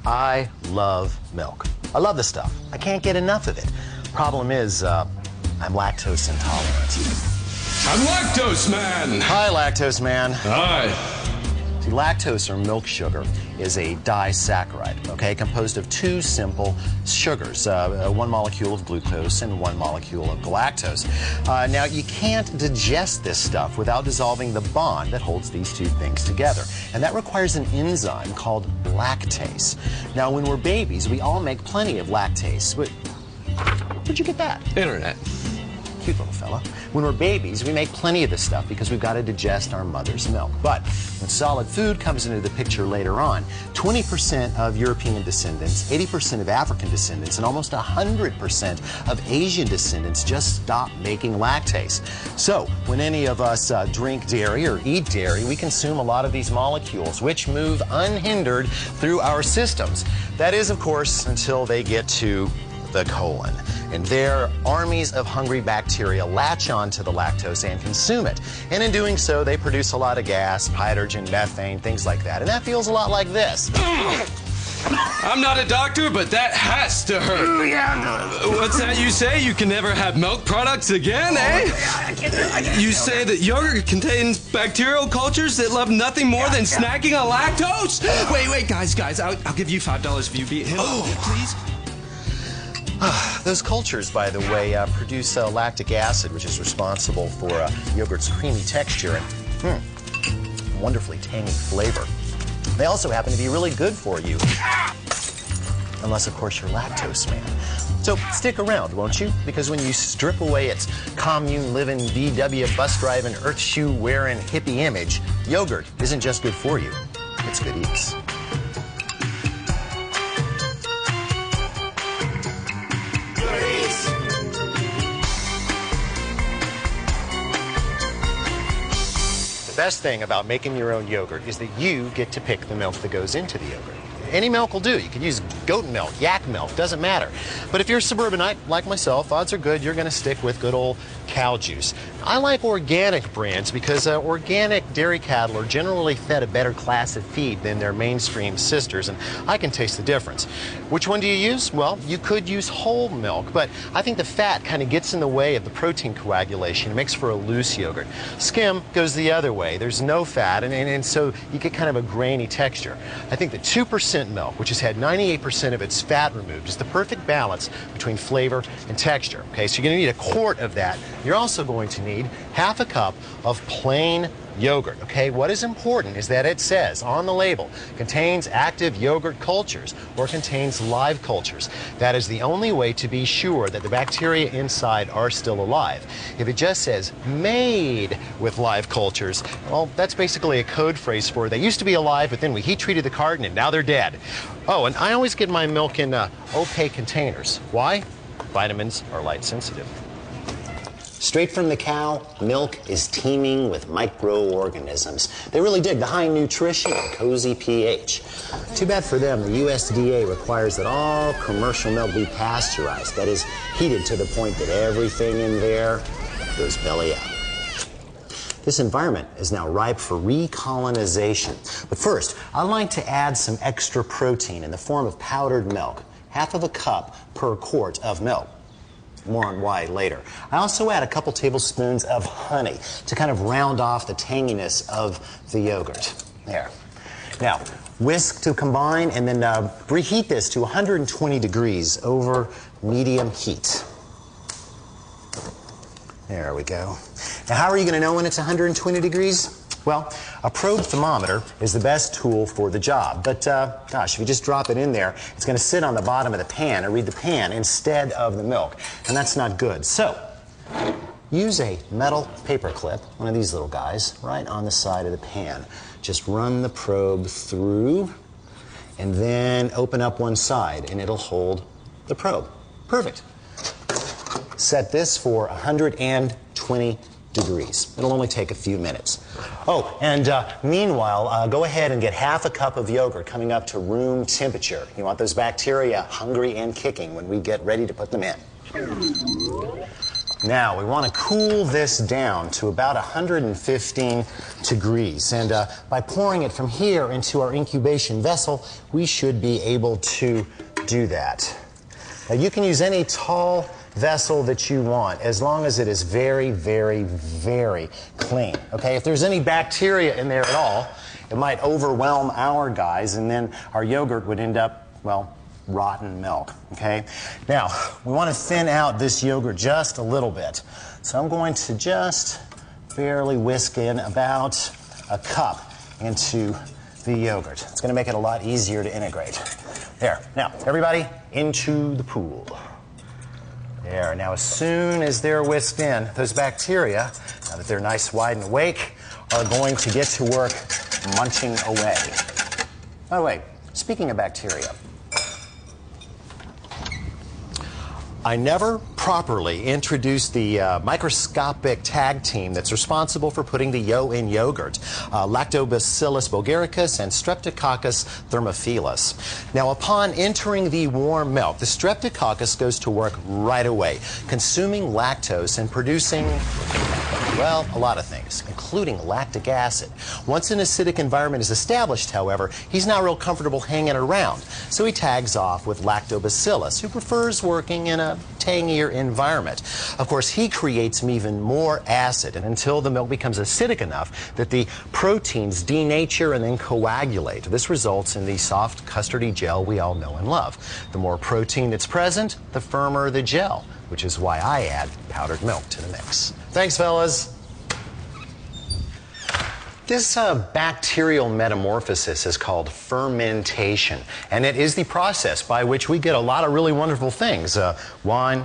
I love milk. I love this stuff. I can't get enough of it. Problem is, I'm lactose intolerant. I'm Lactose Man. Hi, Lactose Man. Hi. See, lactose, or milk sugar, is a disaccharide, okay, composed of two simple sugars, one molecule of glucose and one molecule of galactose. Now, you can't digest this stuff without dissolving the bond that holds these two things together, and that requires an enzyme called lactase. Now, when we're babies, we all make plenty of lactase. Where'd you get that? Internet. Cute little fella. When we're babies, we make plenty of this stuff because we've got to digest our mother's milk. But when solid food comes into the picture later on, 20% of European descendants, 80% of African descendants, and almost 100% of Asian descendants just stop making lactase. So when any of us drink dairy or eat dairy, we consume a lot of these molecules, which move unhindered through our systems. That is, of course, until they get to the colon. And there, armies of hungry bacteria latch onto the lactose and consume it. And in doing so, they produce a lot of gas, hydrogen, methane, things like that. And that feels a lot like this. I'm not a doctor, but that has to hurt. Ooh, yeah. What's that you say? You can never have milk products again, eh? You say that yogurt contains bacterial cultures that love nothing more than snacking on lactose? Wait, guys, I'll give you $5 if you beat him. Oh, please. Those cultures, by the way, produce lactic acid, which is responsible for yogurt's creamy texture and wonderfully tangy flavor. They also happen to be really good for you, unless, of course, you're lactose man. So stick around, won't you? Because when you strip away its commune-living, VW bus-driving, earth-shoe-wearing hippie image, yogurt isn't just good for you, it's good eats. The best thing about making your own yogurt is that you get to pick the milk that goes into the yogurt. Any milk will do. You can use goat milk, yak milk, doesn't matter. But if you're a suburbanite like myself, odds are good you're going to stick with good old cow juice. I like organic brands because organic dairy cattle are generally fed a better class of feed than their mainstream sisters, and I can taste the difference. Which one do you use? Well, you could use whole milk, but I think the fat kind of gets in the way of the protein coagulation. It makes for a loose yogurt. Skim goes the other way. There's no fat, and so you get kind of a grainy texture. I think the 2% milk, which has had 98% of its fat removed, is the perfect balance between flavor and texture. Okay, so you're going to need a quart of that. You're also going to need half a cup of plain yogurt. Okay, what is important is that it says on the label contains active yogurt cultures or contains live cultures. That is the only way to be sure that the bacteria inside are still alive. If it just says made with live cultures, well, that's basically a code phrase for they used to be alive, but then we heat treated the carton and now they're dead. Oh, and I always get my milk in opaque containers. Why? Vitamins are light sensitive. Straight from the cow, milk is teeming with microorganisms. They really dig the high nutrition and cozy pH. Too bad for them, the USDA requires that all commercial milk be pasteurized, that is, heated to the point that everything in there goes belly up. This environment is now ripe for recolonization. But first, I'd like to add some extra protein in the form of powdered milk, half of a cup per quart of milk. More on why later. I also add a couple tablespoons of honey to kind of round off the tanginess of the yogurt. There. Now, whisk to combine and then reheat this to 120 degrees over medium heat. There we go. Now, how are you going to know when it's 120 degrees? Well, a probe thermometer is the best tool for the job. But, gosh, if you just drop it in there, it's going to sit on the bottom of the pan and read the pan instead of the milk. And that's not good. So, use a metal paper clip, one of these little guys, right on the side of the pan. Just run the probe through and then open up one side and it'll hold the probe. Perfect. Set this for 120 degrees. It'll only take a few minutes. Oh, and meanwhile, go ahead and get half a cup of yogurt coming up to room temperature. You want those bacteria hungry and kicking when we get ready to put them in. Now, we want to cool this down to about 115 degrees. And by pouring it from here into our incubation vessel, we should be able to do that. Now, you can use any tall vessel that you want as long as it is very, very, very clean. Okay, if there's any bacteria in there at all, it might overwhelm our guys, and then our yogurt would end up, well, rotten milk. Okay, now we want to thin out this yogurt just a little bit, so I'm going to just barely whisk in about a cup into the yogurt. It's going to make it a lot easier to integrate. There, now everybody into the pool. There, now as soon as they're whisked in, those bacteria, now that they're nice, wide, and awake, are going to get to work munching away. By the way, speaking of bacteria, I never properly introduced the microscopic tag team that's responsible for putting the yo in yogurt, Lactobacillus bulgaricus and Streptococcus thermophilus. Now, upon entering the warm milk, the Streptococcus goes to work right away, consuming lactose and producing, well, a lot of things, including lactic acid. Once an acidic environment is established, however, he's not real comfortable hanging around, so he tags off with Lactobacillus, who prefers working in a tangier environment. Of course, he creates even more acid, and until the milk becomes acidic enough that the proteins denature and then coagulate. This results in the soft custardy gel we all know and love. The more protein that's present, the firmer the gel, which is why I add powdered milk to the mix. Thanks, fellas. This bacterial metamorphosis is called fermentation, and it is the process by which we get a lot of really wonderful things. Wine,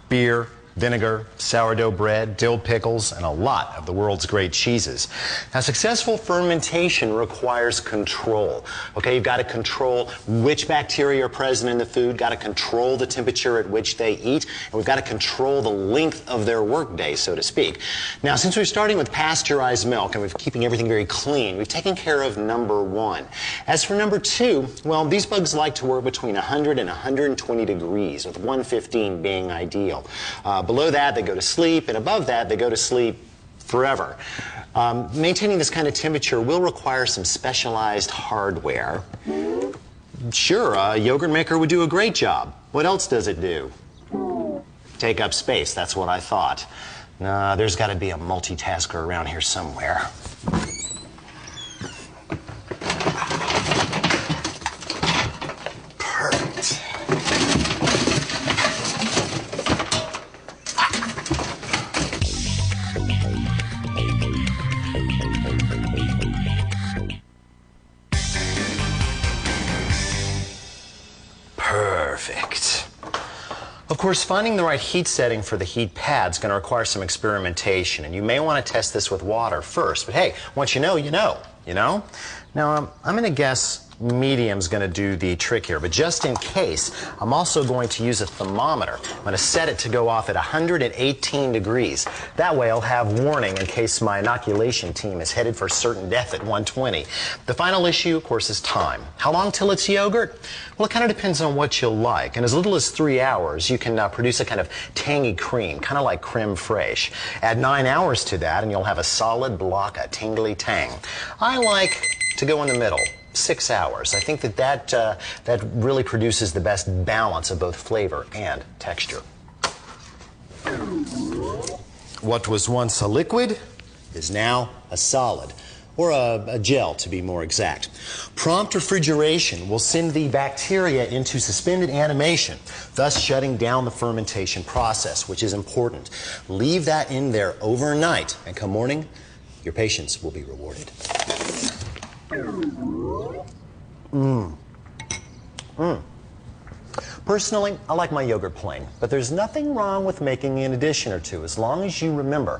beer, vinegar, sourdough bread, dill pickles, and a lot of the world's great cheeses. Now, successful fermentation requires control. Okay, you've got to control which bacteria are present in the food, got to control the temperature at which they eat, and we've got to control the length of their workday, so to speak. Now, since we're starting with pasteurized milk and we're keeping everything very clean, we've taken care of number one. As for number two, well, these bugs like to work between 100 and 120 degrees, with 115 being ideal. Below that, they go to sleep, and above that, they go to sleep forever. Maintaining this kind of temperature will require some specialized hardware. Sure, a yogurt maker would do a great job. What else does it do? Take up space, that's what I thought. There's got to be a multitasker around here somewhere. Perfect. Perfect. Of course, finding the right heat setting for the heat pad is going to require some experimentation, and you may want to test this with water first. But hey, once you know, you know. Now, I'm going to guess medium's going to do the trick here, but just in case, I'm also going to use a thermometer. I'm going to set it to go off at 118 degrees. That way I'll have warning in case my inoculation team is headed for certain death at 120. The final issue, of course, is time. How long till it's yogurt? Well, it kind of depends on what you like. And as little as 3 hours, you can produce a kind of tangy cream, kind of like creme fraiche. Add 9 hours to that, and you'll have a solid block of tingly tang. I like to go in the middle. 6 hours. I think that really produces the best balance of both flavor and texture. What was once a liquid is now a solid, or a gel to be more exact. Prompt refrigeration will send the bacteria into suspended animation, thus shutting down the fermentation process, which is important. Leave that in there overnight, and come morning, your patience will be rewarded. Personally, I like my yogurt plain, but there's nothing wrong with making an addition or two, as long as you remember,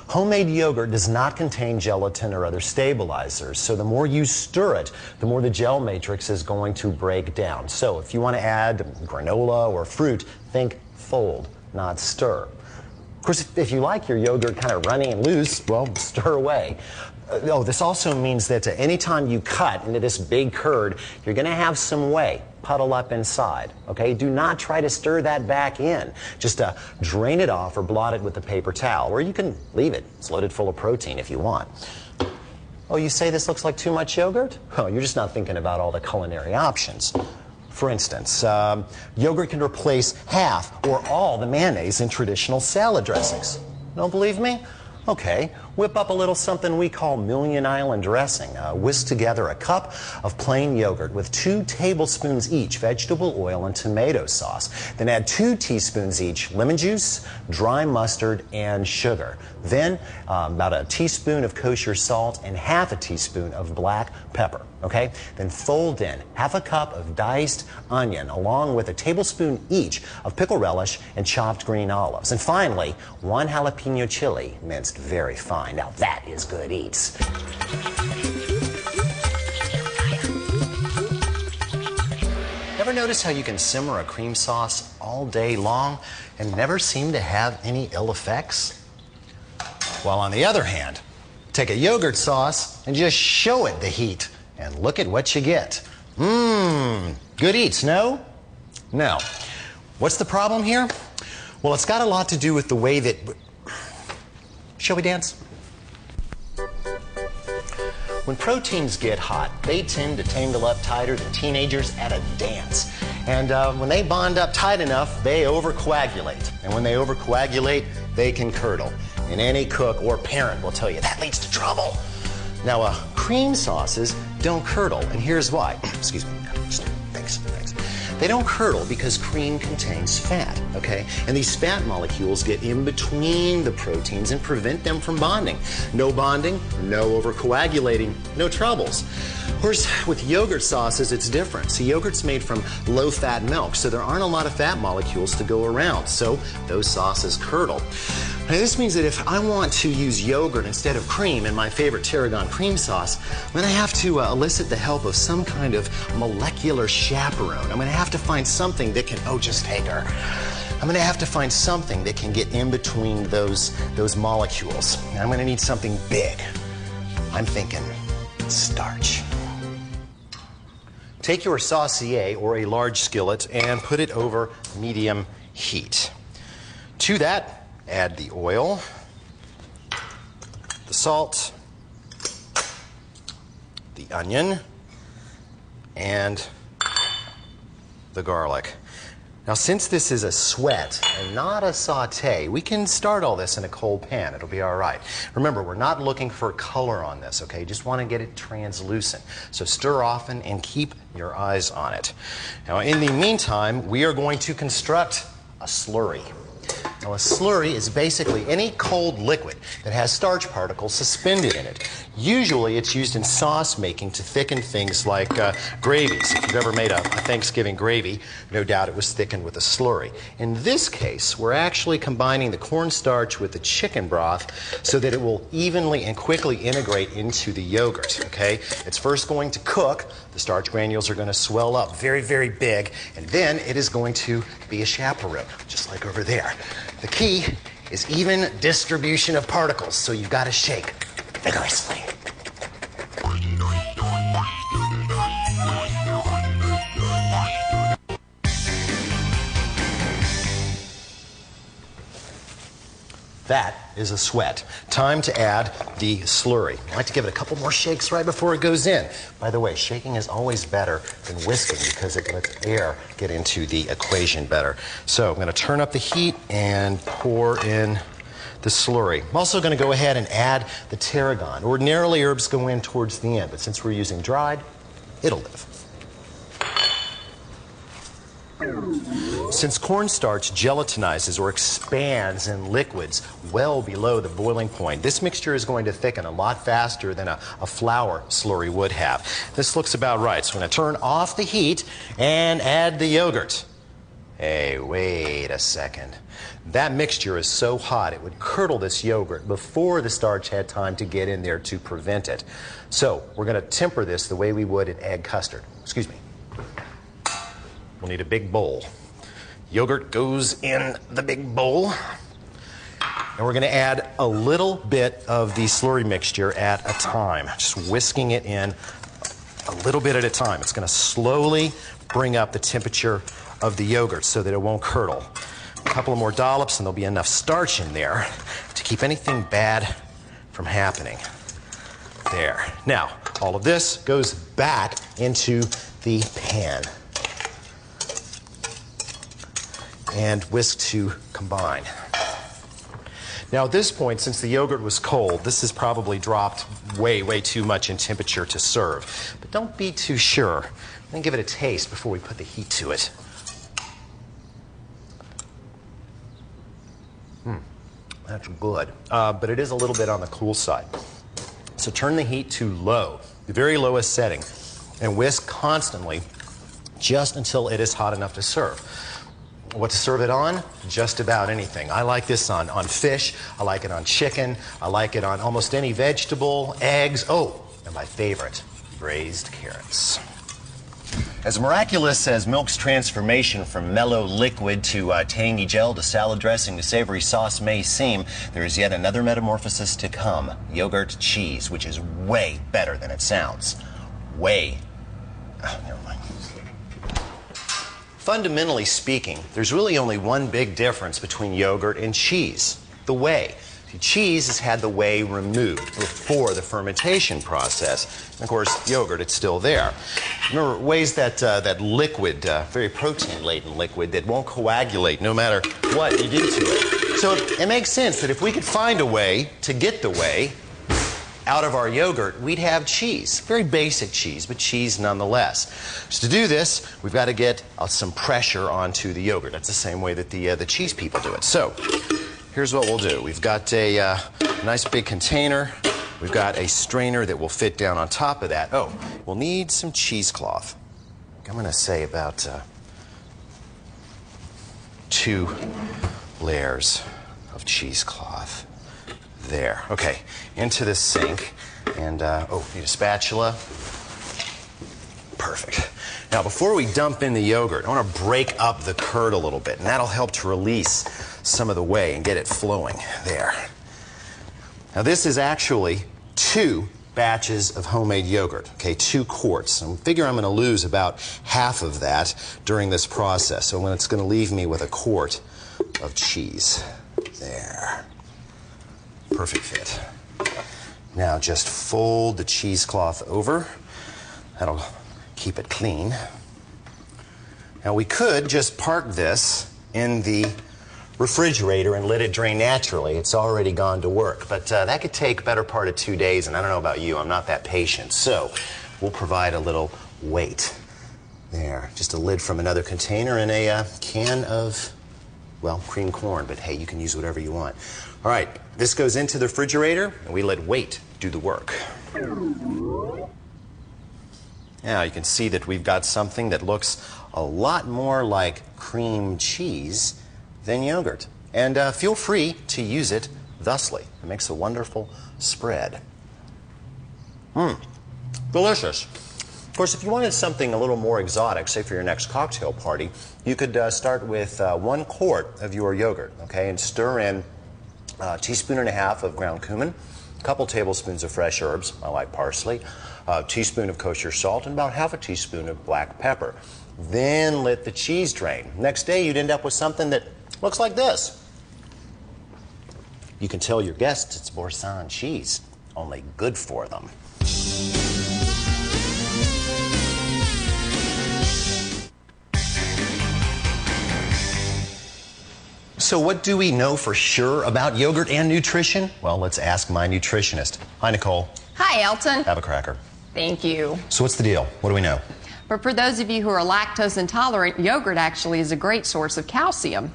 homemade yogurt does not contain gelatin or other stabilizers, so the more you stir it, the more the gel matrix is going to break down. So if you want to add granola or fruit, think fold, not stir. Of course, if you like your yogurt kind of runny and loose, well, stir away. This also means that anytime you cut into this big curd, you're going to have some whey puddle up inside, okay? Do not try to stir that back in. Just drain it off or blot it with a paper towel, or you can leave it. It's loaded full of protein if you want. Oh, you say this looks like too much yogurt? Oh, you're just not thinking about all the culinary options. For instance, yogurt can replace half or all the mayonnaise in traditional salad dressings. Don't believe me? Okay, whip up a little something we call Million Island dressing. Whisk together a cup of plain yogurt with 2 tablespoons each vegetable oil and tomato sauce. Then add 2 teaspoons each lemon juice, dry mustard, and sugar. Then about a teaspoon of kosher salt and half a teaspoon of black pepper. Okay? Then fold in half a cup of diced onion along with a tablespoon each of pickle relish and chopped green olives. And finally, 1 jalapeno chili minced very fine. Now that is good eats. Ever notice how you can simmer a cream sauce all day long and never seem to have any ill effects? While on the other hand, take a yogurt sauce and just show it the heat. And look at what you get. Good eats, no? No. What's the problem here? Well, it's got a lot to do with the way that... Shall we dance? When proteins get hot, they tend to tangle up tighter than teenagers at a dance. And when they bond up tight enough, they overcoagulate. And when they overcoagulate, they can curdle. And any cook or parent will tell you that leads to trouble. Now, cream sauces don't curdle, and here's why. Excuse me. Thanks. They don't curdle because cream contains fat, okay? And these fat molecules get in between the proteins and prevent them from bonding. No bonding, no overcoagulating, no troubles. Of course, with yogurt sauces, it's different. See, yogurt's made from low-fat milk, so there aren't a lot of fat molecules to go around, so those sauces curdle. Now, this means that if I want to use yogurt instead of cream in my favorite tarragon cream sauce, I'm going to have to elicit the help of some kind of molecular chaperone. I'm going to have to find something that can, just take her. I'm going to have to find something that can get in between those molecules. And I'm going to need something big. I'm thinking starch. Take your saucier or a large skillet and put it over medium heat. To that, add the oil, the salt, the onion, and the garlic. Now, since this is a sweat and not a saute, we can start all this in a cold pan. It'll be all right. Remember, we're not looking for color on this, okay? Just want to get it translucent. So stir often and keep your eyes on it. Now, in the meantime, we are going to construct a slurry. Now, a slurry is basically any cold liquid that has starch particles suspended in it. Usually, it's used in sauce making to thicken things like gravies. If you've ever made a Thanksgiving gravy, no doubt it was thickened with a slurry. In this case, we're actually combining the cornstarch with the chicken broth so that it will evenly and quickly integrate into the yogurt, okay? It's first going to cook. The starch granules are going to swell up very, very big, and then it is going to be a chaperone, just like over there. The key is even distribution of particles, so you've got to shake vigorously. That is a sweat. Time to add the slurry. I like to give it a couple more shakes right before it goes in. By the way, shaking is always better than whisking because it lets air get into the equation better. So I'm going to turn up the heat and pour in the slurry. I'm also going to go ahead and add the tarragon. Ordinarily, herbs go in towards the end, but since we're using dried, it'll live. Since cornstarch gelatinizes or expands in liquids well below the boiling point, this mixture is going to thicken a lot faster than a flour slurry would have. This looks about right. So I'm going to turn off the heat and add the yogurt. Hey, wait a second. That mixture is so hot it would curdle this yogurt before the starch had time to get in there to prevent it. So we're going to temper this the way we would an egg custard. Excuse me. We'll need a big bowl. Yogurt goes in the big bowl. And we're going to add a little bit of the slurry mixture at a time, just whisking it in a little bit at a time. It's going to slowly bring up the temperature of the yogurt so that it won't curdle. A couple of more dollops and there'll be enough starch in there to keep anything bad from happening. There. Now, all of this goes back into the pan and whisk to combine. Now at this point, since the yogurt was cold, this has probably dropped way, way too much in temperature to serve. But don't be too sure. Let me give it a taste before we put the heat to it. That's good, but it is a little bit on the cool side. So turn the heat to low, the very lowest setting, and whisk constantly just until it is hot enough to serve. What to serve it on? Just about anything. I like this on fish, I like it on chicken, I like it on almost any vegetable, eggs, oh, and my favorite, braised carrots. As miraculous as milk's transformation from mellow liquid to tangy gel to salad dressing to savory sauce may seem, there is yet another metamorphosis to come, yogurt cheese, which is way better than it sounds. Way. Oh, never mind. Fundamentally speaking, there's really only one big difference between yogurt and cheese, the whey. Cheese has had the whey removed before the fermentation process. And of course, yogurt, it's still there. Remember, whey's that liquid, very protein-laden liquid that won't coagulate no matter what you do to it. So it makes sense that if we could find a way to get the whey out of our yogurt, we'd have cheese. Very basic cheese, but cheese nonetheless. So to do this, we've got to get some pressure onto the yogurt. That's the same way that the cheese people do it. So here's what we'll do. We've got a nice big container. We've got a strainer that will fit down on top of that. Oh, we'll need some cheesecloth. I'm going to say about 2 layers of cheesecloth. There. Okay, into the sink. And, oh, need a spatula. Perfect. Now, before we dump in the yogurt, I want to break up the curd a little bit, and that'll help to release some of the whey and get it flowing. There. Now, this is actually 2 batches of homemade yogurt, okay, 2 quarts. I figure I'm going to lose about half of that during this process, so it's going to leave me with a quart of cheese. There. Perfect fit. Now, just fold the cheesecloth over. That'll keep it clean. Now, we could just park this in the refrigerator and let it drain naturally. It's already gone to work, but that could take better part of 2 days, and I don't know about you, I'm not that patient, so we'll provide a little wait. There, just a lid from another container and a can of, well, cream corn, but hey, you can use whatever you want. All right, this goes into the refrigerator, and we let wait do the work. Now you can see that we've got something that looks a lot more like cream cheese than yogurt. And feel free to use it thusly. It makes a wonderful spread. Delicious. Of course, if you wanted something a little more exotic, say for your next cocktail party, you could start with 1 quart of your yogurt, okay, and stir in a teaspoon and a half of ground cumin, a couple tablespoons of fresh herbs, I like parsley, a teaspoon of kosher salt, and about half a teaspoon of black pepper. Then let the cheese drain. Next day, you'd end up with something that looks like this. You can tell your guests it's Boursin cheese, only good for them. So what do we know for sure about yogurt and nutrition? Well, let's ask my nutritionist. Hi, Nicole. Hi, Elton. Have a cracker. Thank you. So what's the deal? What do we know? But for those of you who are lactose intolerant, yogurt actually is a great source of calcium.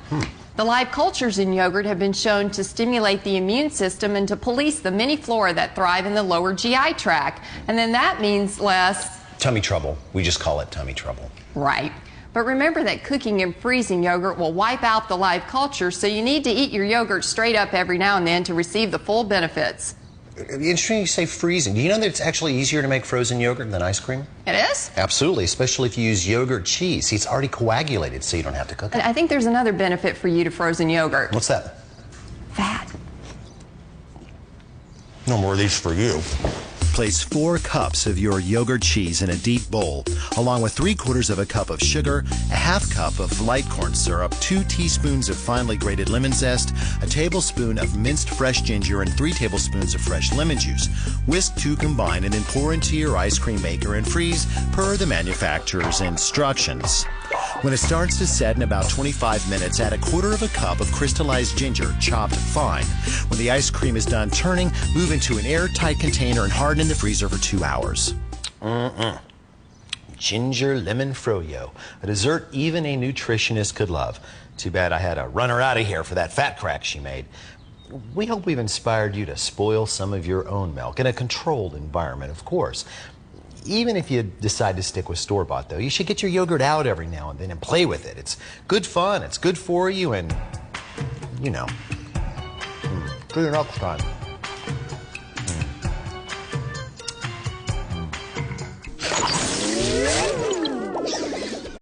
The live cultures in yogurt have been shown to stimulate the immune system and to police the many flora that thrive in the lower GI tract. And then that means less Tummy trouble. We just call it tummy trouble. Right. But remember that cooking and freezing yogurt will wipe out the live culture, so you need to eat your yogurt straight up every now and then to receive the full benefits. Interesting you say freezing. Do you know that it's actually easier to make frozen yogurt than ice cream? It is? Absolutely, especially if you use yogurt cheese. See, it's already coagulated, so you don't have to cook it. And I think there's another benefit for you to frozen yogurt. What's that? Fat. No more of these for you. Place 4 cups of your yogurt cheese in a deep bowl, along with 3/4 of a cup of sugar, a half cup of light corn syrup, 2 teaspoons of finely grated lemon zest, a tablespoon of minced fresh ginger, and 3 tablespoons of fresh lemon juice. Whisk to combine and then pour into your ice cream maker and freeze per the manufacturer's instructions. When it starts to set in about 25 minutes, add 1/4 of a cup of crystallized ginger, chopped fine. When the ice cream is done turning, move into an airtight container and harden in the freezer for 2 hours. Ginger lemon froyo, a dessert even a nutritionist could love. Too bad I had to run her out of here for that fat crack she made. We hope we've inspired you to spoil some of your own milk in a controlled environment, of course. Even if you decide to stick with store-bought, though, you should get your yogurt out every now and then and play with it. It's good fun, it's good for you, and, you know, good enough time.